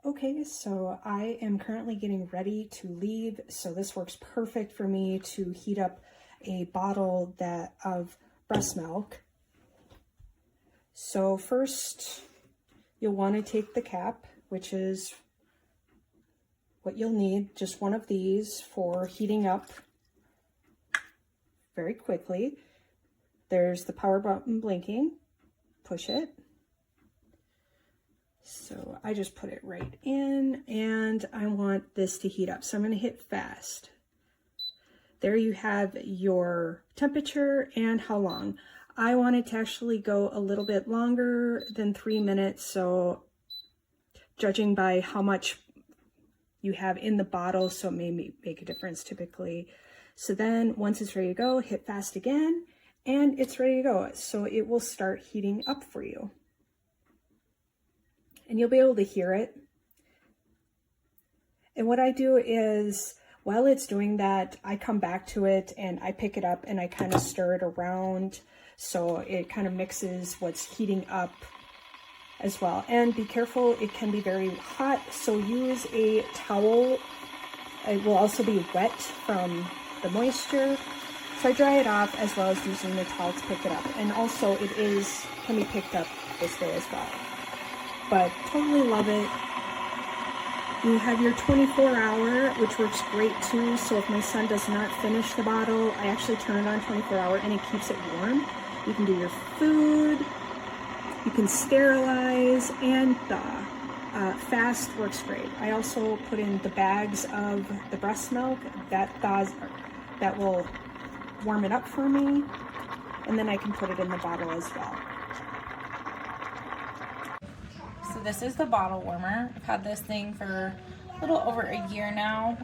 Okay, so I am currently getting ready to leave, so this works perfect for me to heat up a bottle of breast milk. So first, you'll want to take the cap, which is what you'll need, just one of these for heating up very quickly. There's the power button blinking, push it. So I just put it right in and I want this to heat up. So I'm going to hit fast. There you have your temperature and how long. I want it to actually go a little bit longer than 3 minutes. So judging by how much you have in the bottle, so it may make a difference typically. So then once it's ready to go, hit fast again and it's ready to go. So it will start heating up for you. And you'll be able to hear it. And what I do is, while it's doing that, I come back to it and I pick it up and I kind of stir it around so it kind of mixes what's heating up as well. And be careful, it can be very hot, so use a towel. It will also be wet from the moisture. So I dry it off as well as using the towel to pick it up. And also it can be picked up this way as well. But totally love it. You have your 24-hour, which works great too. So if my son does not finish the bottle, I actually turn it on 24-hour and it keeps it warm. You can do your food, you can sterilize, and the fast works great. I also put in the bags of the breast milk that will warm it up for me, and then I can put it in the bottle as well. So this is the bottle warmer. I've had this thing for a little over a year now.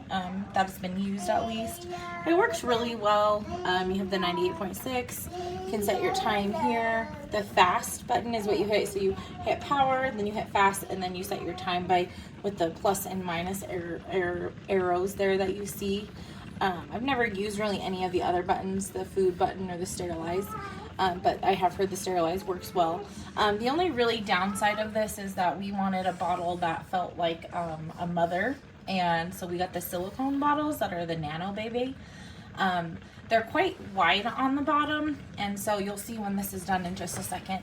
That's been used at least. It works really well. You have the 98.6. You can set your time here. The fast button is what you hit. So you hit power, then you hit fast, and then you set your time with the plus and minus arrows there that you see. I've never used really any of the other buttons, the food button or the sterilize. But I have heard the sterilize works well. The only really downside of this is that we wanted a bottle that felt like a mother, and so we got the silicone bottles that are the Nano Baby. They're quite wide on the bottom, and so you'll see when this is done in just a second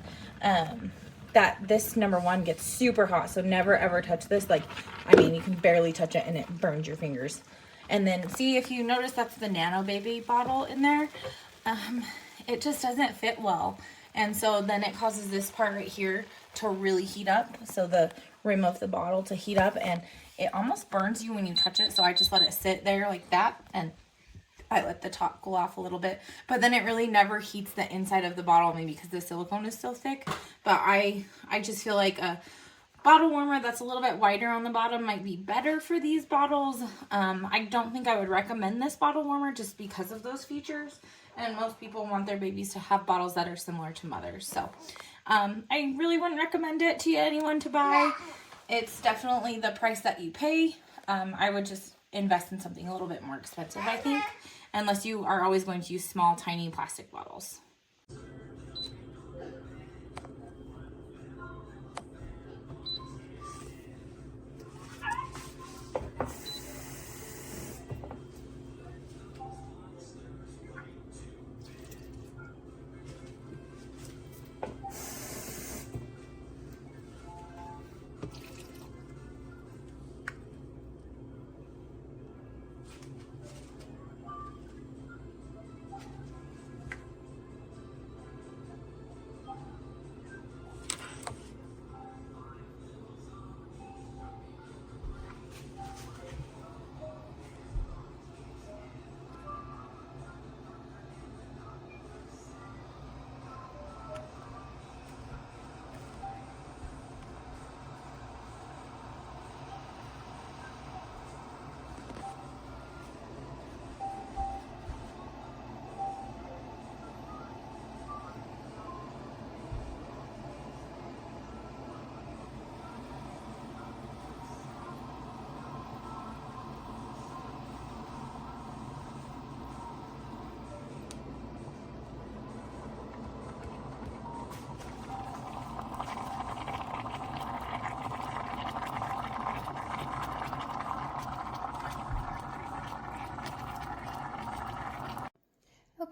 that this number one gets super hot, so never ever touch this. Like, I mean, you can barely touch it and it burns your fingers. And then see, if you notice, that's the Nano Baby bottle in there. It just doesn't fit well, and so then it causes this part right here to really heat up, so the rim of the bottle to heat up, and it almost burns you when you touch it. So I just let it sit there like that, and I let the top cool off a little bit, but then it really never heats the inside of the bottle, maybe because the silicone is so thick. But I just feel like a bottle warmer that's a little bit wider on the bottom might be better for these bottles. I don't think I would recommend this bottle warmer just because of those features. And most people want their babies to have bottles that are similar to mothers. So I really wouldn't recommend it to anyone to buy. It's definitely the price that you pay. I would just invest in something a little bit more expensive, I think, unless you are always going to use small, tiny plastic bottles.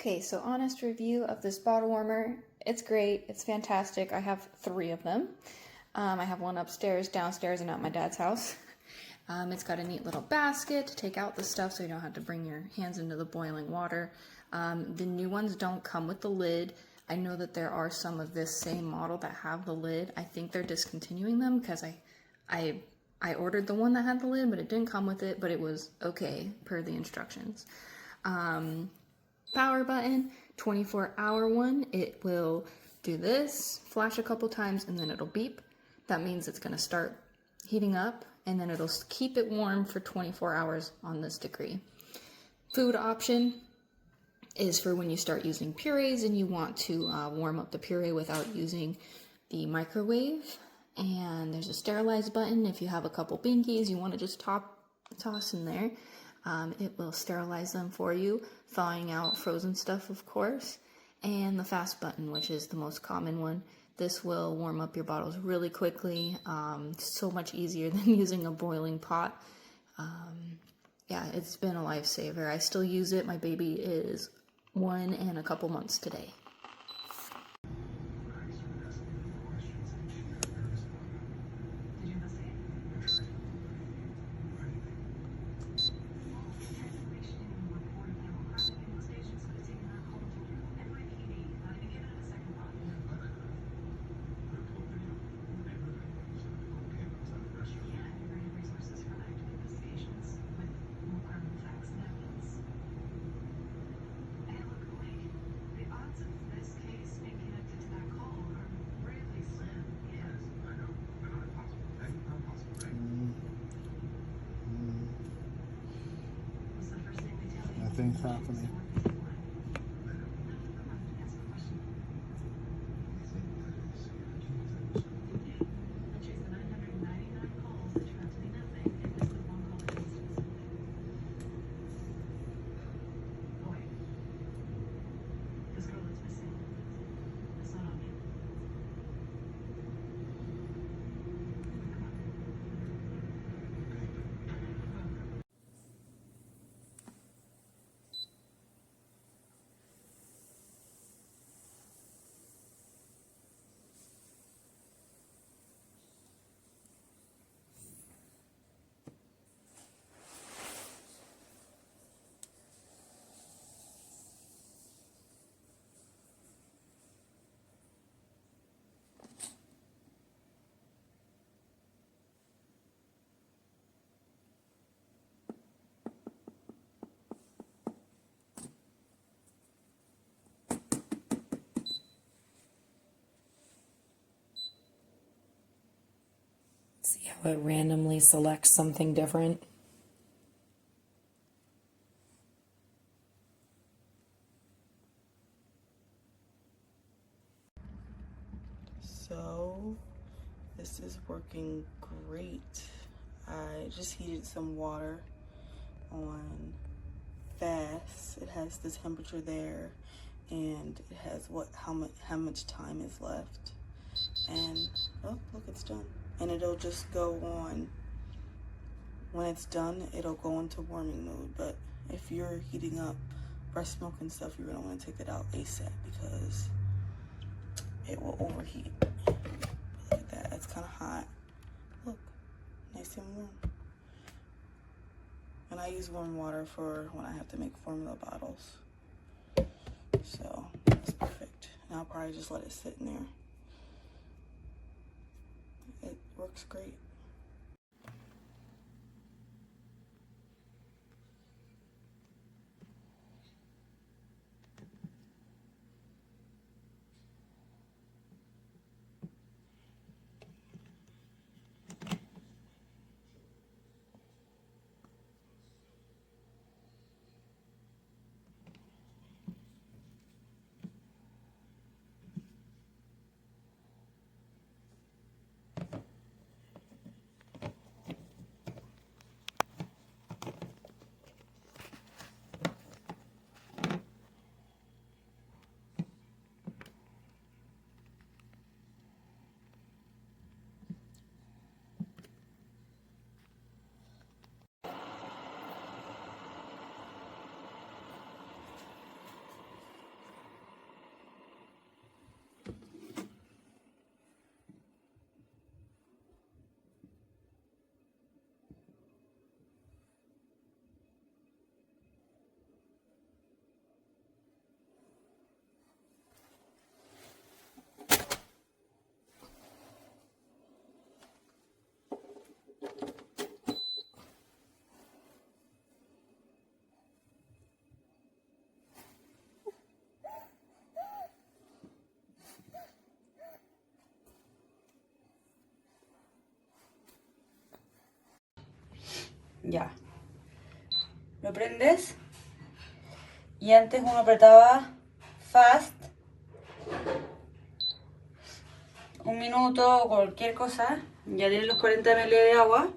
Okay, so honest review of this bottle warmer. It's great. It's fantastic. I have 3 of them. I have one upstairs, downstairs, and at my dad's house. It's got a neat little basket to take out the stuff so you don't have to bring your hands into the boiling water. The new ones don't come with the lid. I know that there are some of this same model that have the lid. I think they're discontinuing them because I ordered the one that had the lid, but it didn't come with it, but it was okay per the instructions. Power button, 24-hour one. It will do this, flash a couple times, and then it'll beep. That means it's going to start heating up, and then it'll keep it warm for 24 hours on this degree. Food option is for when you start using purees and you want to warm up the puree without using the microwave. And there's a sterilize button if you have a couple binkies you want to just toss in there. It will sterilize them for you, thawing out frozen stuff, of course. And the fast button, which is the most common one. This will warm up your bottles really quickly. So much easier than using a boiling pot. Yeah, it's been a lifesaver. I still use it. My baby is 1 and a couple months today. Nothing's happening. See how it randomly selects something different? So this is working great. I just heated some water on fast. It has the temperature there and it has how much time is left. And oh look, it's done. And it'll just go on. When it's done, it'll go into warming mode. But if you're heating up breast milk and stuff, you're gonna want to take it out ASAP because it will overheat. Look at that, it's kind of hot. Look, nice and warm. And I use warm water for when I have to make formula bottles. So that's perfect. And I'll probably just let it sit in there. It works great. Ya. Lo prendes y antes uno apretaba fast, un minuto o cualquier cosa, ya tiene los 40 ml de agua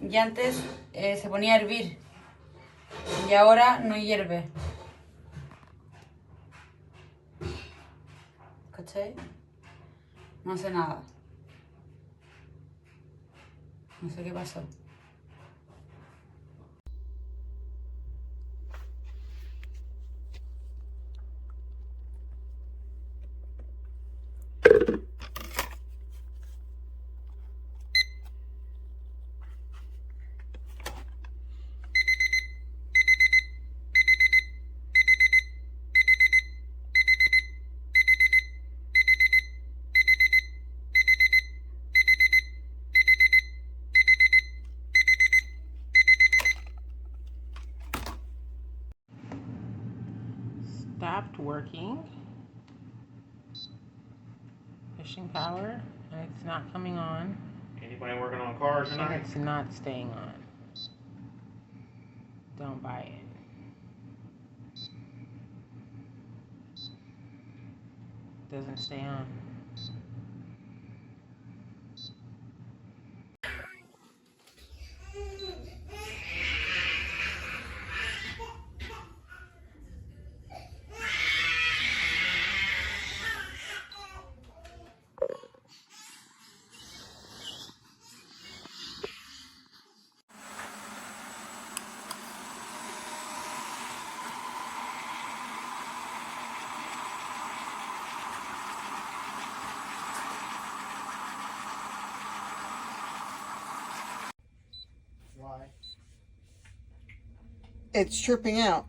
y antes se ponía a hervir y ahora no hierve. ¿Cachai? No hace nada. No sé qué pasó. Stopped working. Fishing power, and it's not coming on. Anybody working on cars And tonight? it's not staying on. Don't buy it. Doesn't stay on. It's chirping out.